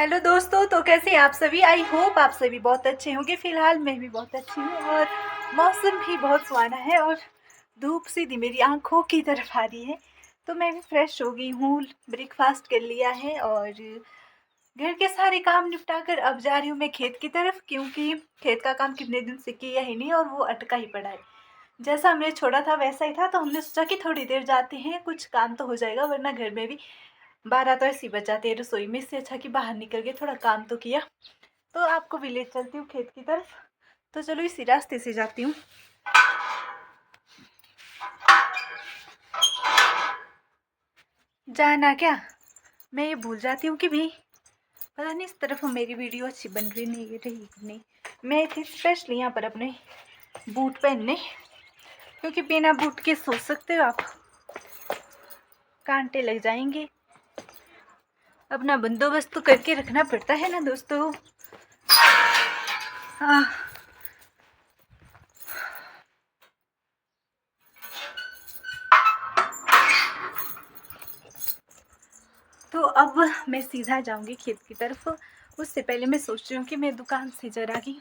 Hello दोस्तों, तो कैसे हैं आप सभी। आई होप आप सभी बहुत अच्छे होंगे। फ़िलहाल मैं भी बहुत अच्छी हूँ और मौसम भी बहुत सुहाना है और धूप सीधी मेरी आंखों की तरफ आ रही है। तो मैं भी फ्रेश हो गई हूँ, ब्रेकफास्ट कर लिया है और घर के सारे काम निपटा कर अब जा रही हूँ मैं खेत की तरफ, क्योंकि खेत का काम कितने दिन से किया ही नहीं और वो अटका ही पड़ा है। जैसा हमने छोड़ा था वैसा ही था, तो हमने सोचा कि थोड़ी देर जाते हैं, कुछ काम तो हो जाएगा, वरना घर में भी 12 तो ऐसे ही बज जाते हैं रसोई में। इससे अच्छा कि बाहर निकल के थोड़ा काम तो किया। तो आपको भी ले चलती हूँ खेत की तरफ। तो चलो इसी रास्ते से जाती हूँ। जाना क्या, मैं ये भूल जाती हूँ कि भी पता नहीं इस तरफ मेरी वीडियो अच्छी बन रही नहीं रही कि नहीं। मैं थी स्पेशली यहाँ पर अपने बूट पहनने, क्योंकि बिना बूट के सो सकते हो आप, कांटे लग जाएंगे। अपना बंदोबस्त तो करके रखना पड़ता है ना दोस्तों। हाँ, तो अब मैं सीधा जाऊंगी खेत की तरफ। उससे पहले मैं सोच रही हूँ कि मैं दुकान से जरा की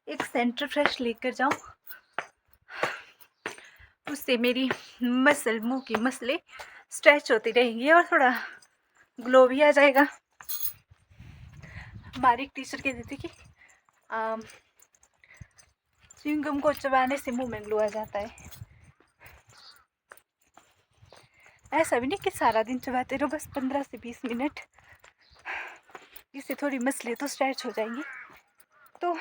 एक सेंटर फ्रेश लेकर जाऊं। उससे मेरी मुंह की मसले स्ट्रेच होती रहेंगी और थोड़ा ग्लो भी आ जाएगा। हमारी एक टीचर कहती थी कि च्युइंगम को चबाने से मुंह में ग्लो आ जाता है। ऐसा भी नहीं कि सारा दिन चबाते रहो, बस 15 से 20 मिनट, इससे थोड़ी मसले तो स्ट्रेच हो जाएंगी। तो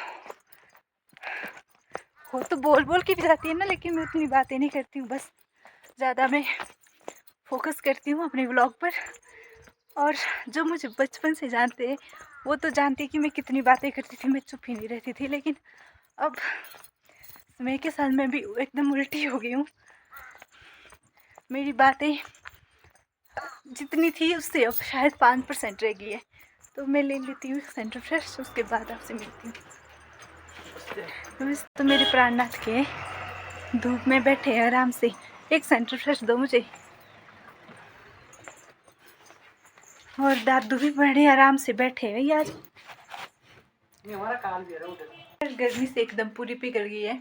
हो तो बोल बोल के भी जाती है ना, लेकिन मैं उतनी बातें नहीं करती हूँ। बस ज़्यादा मैं फोकस करती हूँ अपने व्लॉग पर। और जो मुझे बचपन से जानते हैं वो तो जानते हैं कि मैं कितनी बातें करती थी, मैं चुप ही नहीं रहती थी। लेकिन अब समय के साथ मैं भी एकदम उल्टी हो गई हूँ। मेरी बातें जितनी थी उससे अब शायद 5% रह गई है। तो मैं ले लेती हूँ सेंटर फ्रेश, उसके बाद आपसे मिलती हूँ। तो मेरे प्राणनाथ के धूप में बैठे आराम से, एक सेंटर फ्रेश दो मुझे। और दादू भी बड़े आराम से बैठे हैं यार, गर्मी से एकदम पूरी पिघल गई है।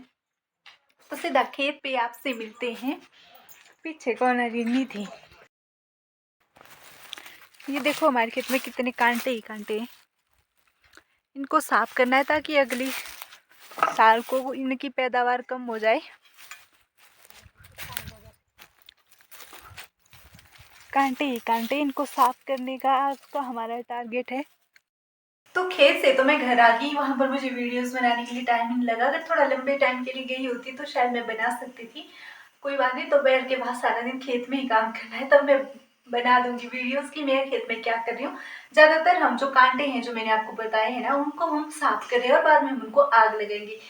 तो सीधा खेत पे आपसे मिलते हैं। पीछे कौन रिन्नी थी। ये देखो हमारे खेत में कितने कांटे ही कांटे हैं। इनको साफ करना है ताकि अगली साल को इनकी पैदावार कम हो जाए। कांटे ही कांटे, इनको साफ करने का आज का हमारा टारगेट है। तो खेत से तो मैं घर आ गई, वहां पर मुझे वीडियोस बनाने के लिए टाइम नहीं लगा। अगर थोड़ा लंबे टाइम के लिए गई होती तो शायद मैं बना सकती थी। कोई बात नहीं, तो बैठ के बाद सारा दिन खेत में ही काम करना है, तब मैं बना दूंगी वीडियोस कि मैं खेत में क्या कर रही हूँ। ज्यादातर हम जो कांटे हैं जो मैंने आपको बताए हैं ना, उनको हम साफ कर रहे हैं और बाद में हम उनको आग लगाएंगे।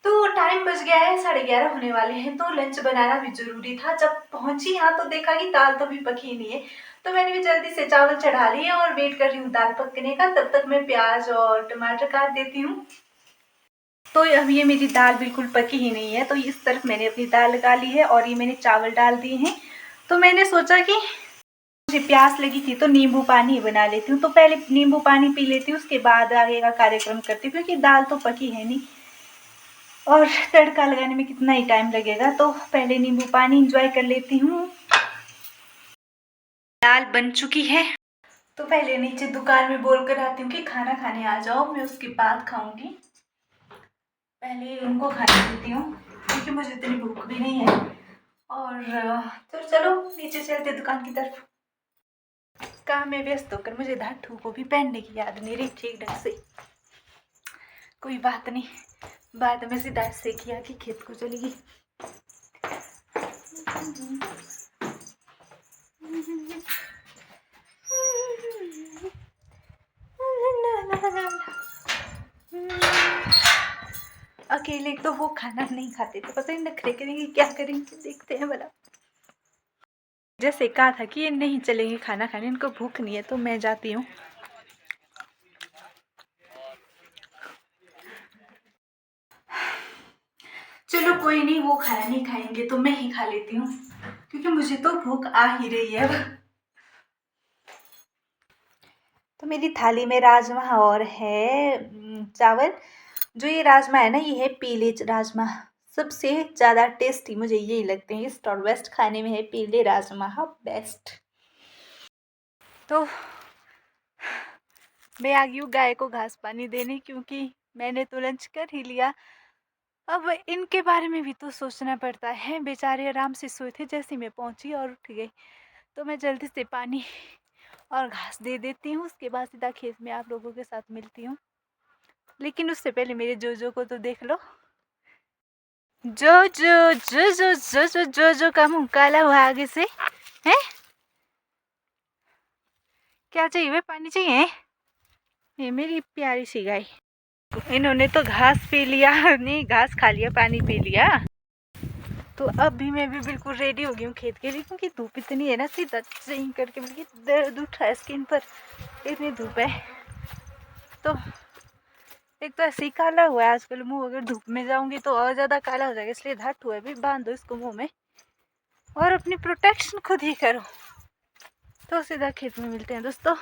तो टाइम बच गया है, 11:30 होने वाले हैं, तो लंच बनाना भी जरूरी था। जब पहुंची यहाँ तो देखा कि दाल तो भी पकी नहीं है, तो मैंने भी जल्दी से चावल चढ़ा लिए और वेट कर रही हूँ दाल पकने का। तब तक मैं प्याज और टमाटर काट देती हूँ। तो अब ये मेरी दाल बिल्कुल पकी ही नहीं है, तो इस तरफ मैंने अपनी दाल लगा ली है और ये मैंने चावल डाल दिए हैं। तो मैंने सोचा कि मुझे प्यास लगी थी तो नींबू पानी बना लेती हूँ। तो पहले नींबू पानी पी लेती हूँ, उसके बाद आगे का कार्यक्रम करती हूँ, क्योंकि दाल तो पकी है नहीं और तड़का लगाने में कितना ही टाइम लगेगा। तो पहले नींबू पानी एंजॉय कर लेती हूँ। दाल बन चुकी है, तो पहले नीचे दुकान में बोल कर आती हूँ कि खाना खाने आ जाओ, मैं उसके बाद खाऊंगी। पहले उनको खाने देती हूँ क्योंकि मुझे इतनी भूख भी नहीं है। और तो चलो नीचे चलते दुकान की तरफ। काम में व्यस्त होकर मुझे धाटू को भी पहनने की याद नहीं रही ठीक ढंग से। कोई बात नहीं, बाद में सीधा से किया कि खेत को चली गई। अकेले तो वो खाना नहीं खाते, तो पता नहीं नखरे करेंगे क्या करेंगे, देखते हैं भला। जैसे कहा था कि ये नहीं चलेंगे खाना खाने, इनको भूख नहीं है, तो मैं जाती हूँ। चलो कोई नहीं, वो खाना नहीं खाएंगे तो मैं ही खा लेती हूँ, क्योंकि मुझे तो भूख आ ही रही है। तो मेरी थाली में राजमा और है चावल। जो ये राजमा है ना, ये है पीले राजमा। सबसे ज़्यादा टेस्टी मुझे यही लगते हैं, ईस्ट और वेस्ट खाने में है पीले राजमा, हाँ बेस्ट। तो मैं आ गई हूँ गाय को घास पानी देने, क्योंकि मैंने तो लंच कर ही लिया। अब इनके बारे में भी तो सोचना पड़ता है। बेचारे आराम से सोए थे, जैसे मैं पहुंची और उठ गई, तो मैं जल्दी से पानी और घास दे देती हूँ। उसके बाद सीधा खेत में आप लोगों के साथ मिलती हूँ। लेकिन उससे पहले मेरे जोजो को तो देख लो। जोजो जोजो जोजो जोजो का मुंह काला हुआ आगे से है। क्या चाहिए वे? पानी चाहिए? ये मेरी प्यारी सी गाय। इन्होंने तो घास पी लिया, नहीं घास खा लिया, पानी पी लिया। तो अब भी मैं भी बिल्कुल रेडी हो गई हूँ खेत के लिए, क्योंकि धूप इतनी है ना, सीधा चेंज करके बल्कि दर्द उठा है स्किन पर, इतनी धूप है। तो एक तो ऐसे ही काला हुआ है आजकल मुंह, अगर धूप में जाऊंगी तो और ज़्यादा काला हो जाएगा, इसलिए धाट हुआ है। भी बांध दो इसको मुंह में और अपनी प्रोटेक्शन खुद ही करो। तो सीधा खेत में मिलते हैं दोस्तों।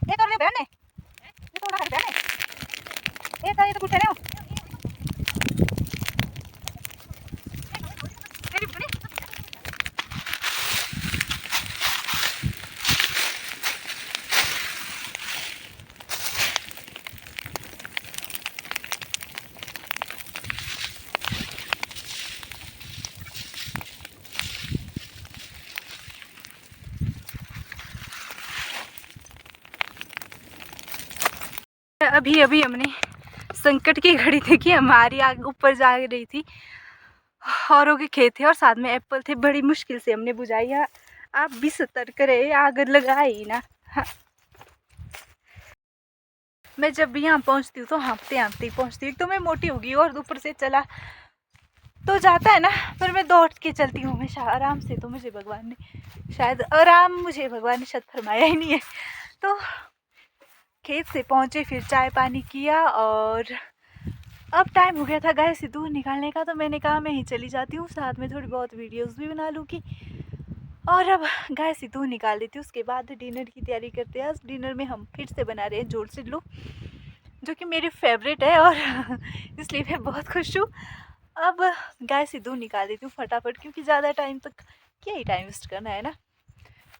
ये तो ले बहन ने, ये तो हर बहन ने, ये तो कुछ है ना। अभी अभी हमने संकट की घड़ी देखी, हमारी आग ऊपर जा रही थी, औरों के खेत थे और साथ में एप्पल थे। बड़ी मुश्किल से हमने बुझाई। आप भी सतर्क रहे, आग लगाई ना। हाँ। मैं जब भी यहाँ पहुँचती हूँ तो हाँफते हाँफते ही पहुँचती हूँ। तो मैं मोटी होगी और ऊपर से चला तो जाता है ना, पर मैं दौड़ के चलती हूँ हमेशा आराम से। तो मुझे भगवान ने शायद आराम, मुझे भगवान ने शायद फरमाया ही नहीं है। तो खेत से पहुँचे, फिर चाय पानी किया और अब टाइम हो गया था गाय से दूध निकालने का। तो मैंने कहा मैं ही चली जाती हूँ, साथ में थोड़ी बहुत वीडियोस भी बना लूँगी और अब गाय से दूध निकाल देती हूँ। उसके बाद डिनर की तैयारी करते हैं। आज डिनर में हम फिर से बना रहे हैं जोड़ सिड्लू, जो कि मेरी फेवरेट है और इसलिए मैं बहुत खुश हूँ। अब गाय से दूध निकाल देती हूँ फटाफट, क्योंकि ज़्यादा टाइम तक क्या ही टाइम वेस्ट करना है ना।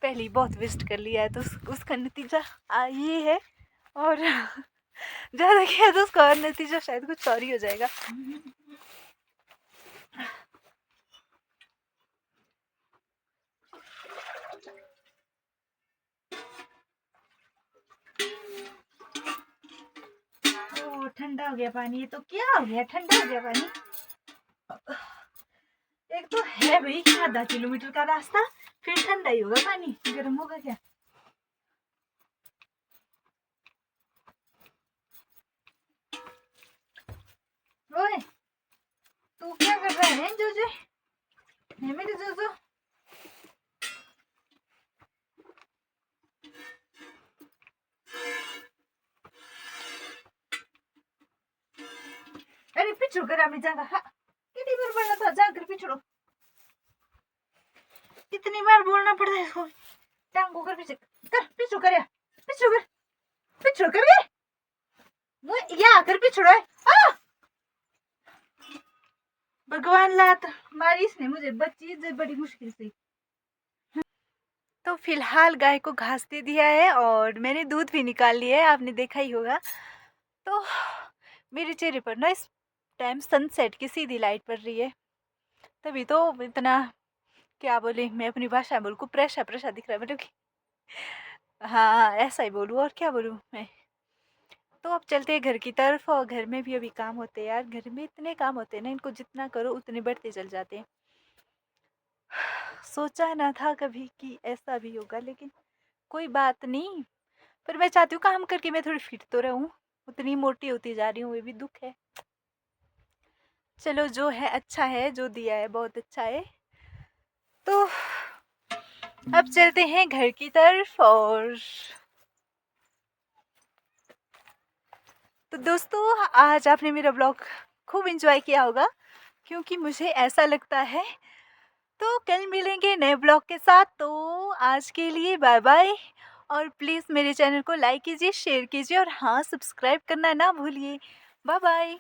पहले ही बहुत वेस्ट कर लिया है, तो उसका नतीजा ये है। और ज़्यादा किया तो उसका और नतीजा शायद कुछ और ही हो जाएगा। ओ ठंडा हो गया पानी। ये तो क्या हो गया, ठंडा हो गया पानी। एक तो है भाई आधा किलोमीटर का रास्ता, फिर ठंडा ही होगा पानी, गर्म होगा क्या? ओए तू क्या कर रहा है जोजो? है मेरे जोजो। अरे पिछड़ो कर, अभी जागा। हाँ कितनी बार बोलना था, जाकर पिछड़ो। कितनी बार बोलना पड़ता है इसको। टांगों कर पीछे कर, पिछड़ो कर, पिछड़ो कर, पिछड़ो कर गए वो या आकर पिछड़ो है। भगवान लात मारी इसने मुझे, बच्ची बड़ी मुश्किल से। तो फिलहाल गाय को घास दे दिया है और मैंने दूध भी निकाल लिया है, आपने देखा ही होगा। तो मेरे चेहरे पर ना इस टाइम सनसेट की सीधी लाइट पड़ रही है, तभी तो इतना, क्या बोले, मैं अपनी भाषा में बोलूँ, प्रेशा प्रेशा दिख रहा है मतलब कि हाँ, ऐसा ही बोलूँ, और क्या बोलूँ मैं। तो अब चलते हैं घर की तरफ, और घर में भी अभी काम होते हैं यार, घर में इतने काम होते हैं ना, इनको जितना करो उतने बढ़ते चल जाते हैं। सोचा ना था कभी कि ऐसा भी होगा, लेकिन कोई बात नहीं। पर मैं चाहती हूँ काम करके मैं थोड़ी फिट तो रहूँ, उतनी मोटी होती जा रही हूँ, ये भी दुख है। चलो जो है अच्छा है, जो दिया है बहुत अच्छा है। तो अब चलते हैं घर की तरफ। और तो दोस्तों, आज आपने मेरा ब्लॉग खूब एंजॉय किया होगा, क्योंकि मुझे ऐसा लगता है। तो कल मिलेंगे नए ब्लॉग के साथ, तो आज के लिए बाय बाय। और प्लीज़ मेरे चैनल को लाइक कीजिए, शेयर कीजिए, और हाँ, सब्सक्राइब करना ना भूलिए। Bye bye.